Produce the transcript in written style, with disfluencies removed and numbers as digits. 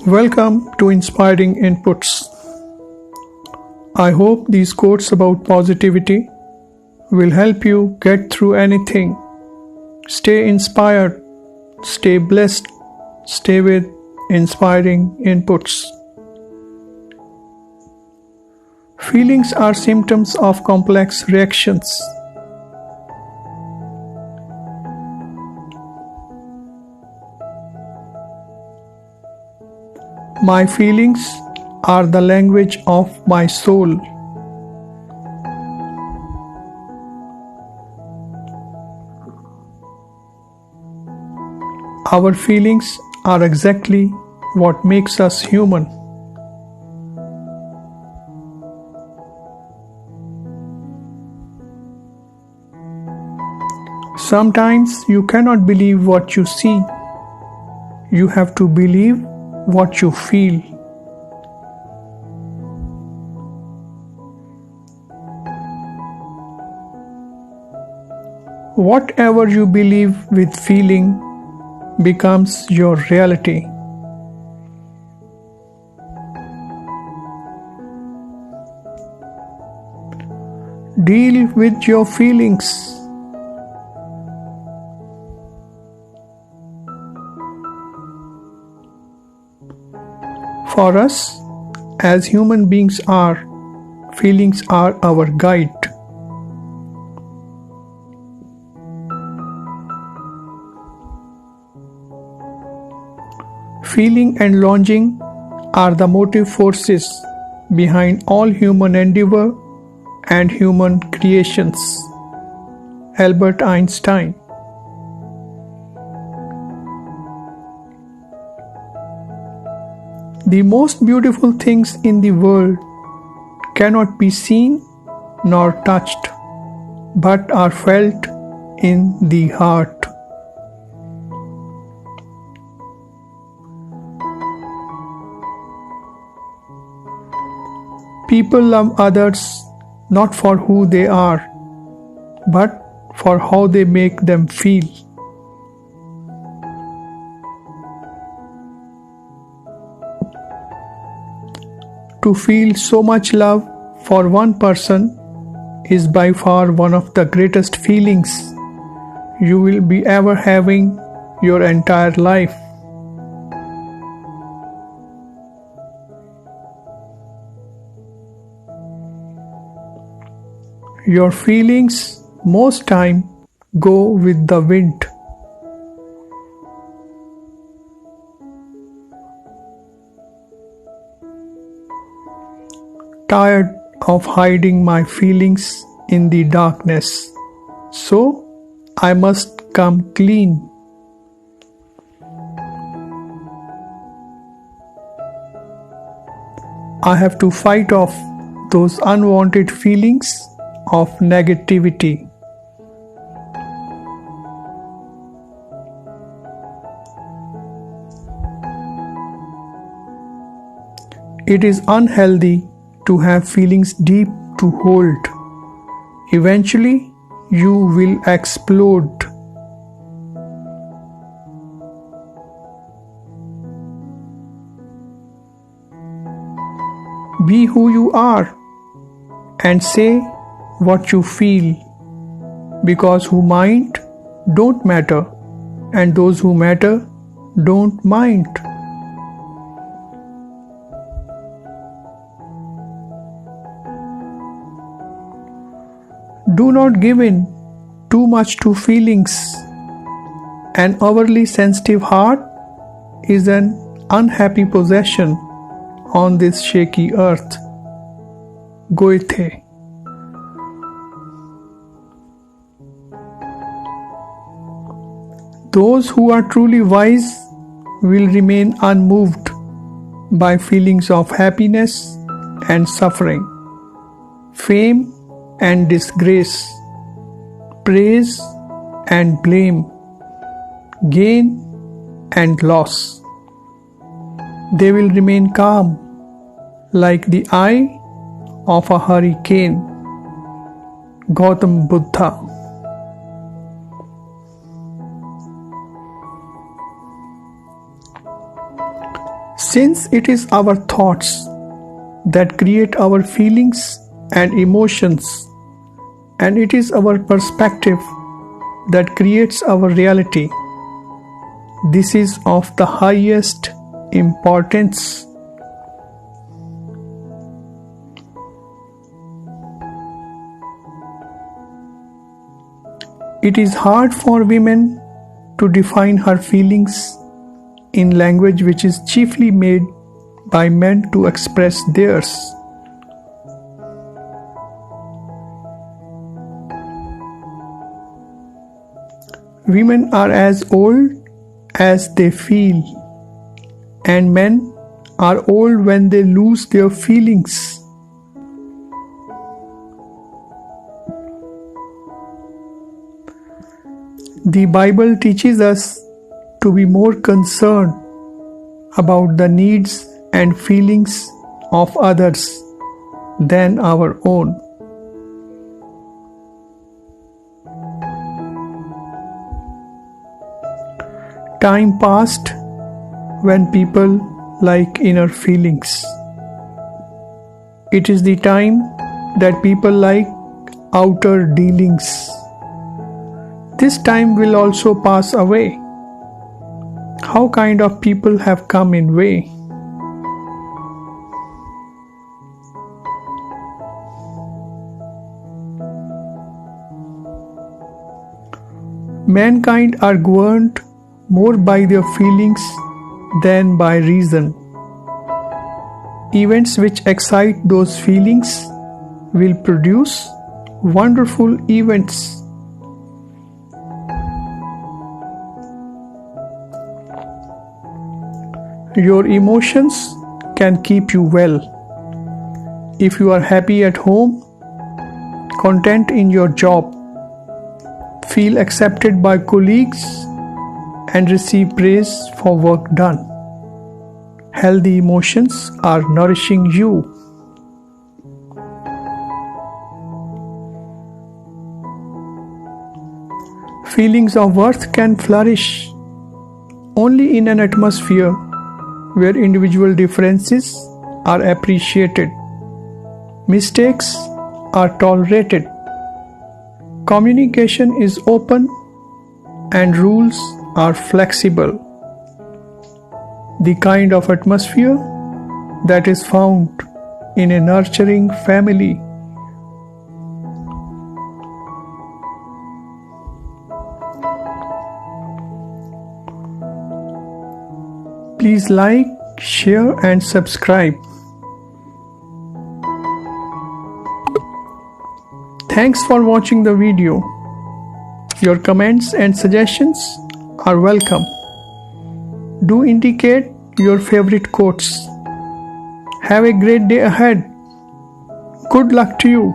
Welcome to Inspiring Inputs. I hope these quotes about positivity will help you get through anything. Stay inspired, stay blessed, stay with inspiring inputs. Feelings are symptoms of complex reactions. My feelings are the language of my soul. Our feelings are exactly what makes us human. Sometimes you cannot believe what you see. You have to believe what you feel. Whatever you believe with feeling becomes your reality. Deal with your feelings. For us, as human beings are, feelings are our guide. Feeling and longing are the motive forces behind all human endeavor and human creations. Albert Einstein. The most beautiful things in the world cannot be seen nor touched, but are felt in the heart. People love others not for who they are, but for how they make them feel. To feel so much love for one person is by far one of the greatest feelings you will be ever having your entire life. Your feelings most time go with the wind. Tired of hiding my feelings in the darkness, so I must come clean. I have to fight off those unwanted feelings of negativity. It is unhealthy to have feelings deep to hold. Eventually, you will explode. Be who you are and say what you feel, because who mind don't matter, and those who matter don't mind. Do not give in too much to feelings. An overly sensitive heart is an unhappy possession on this shaky earth. Goethe. Those who are truly wise will remain unmoved by feelings of happiness and suffering, fame and disgrace, praise and blame, gain and loss. They will remain calm like the eye of a hurricane. Gautam Buddha. Since it is our thoughts that create our feelings and emotions, and it is our perspective that creates our reality, this is of the highest importance. It is hard for women to define her feelings in language which is chiefly made by men to express theirs. Women are as old as they feel, and men are old when they lose their feelings. The Bible teaches us to be more concerned about the needs and feelings of others than our own. Time passed when people like inner feelings. It is the time that people like outer dealings. This time will also pass away. How kind of people have come in way? Mankind are governed more by their feelings than by reason. Events which excite those feelings will produce wonderful events. Your emotions can keep you well. If you are happy at home, content in your job, feel accepted by colleagues, and receive praise for work done, healthy emotions are nourishing you. Feelings of worth can flourish only in an atmosphere where individual differences are appreciated, mistakes are tolerated, communication is open, and rules are flexible. The kind of atmosphere that is found in a nurturing family. Please like, share, and subscribe. Thanks for watching the video. Your comments and suggestions are welcome. Do indicate your favorite quotes. Have a great day ahead. Good luck to you.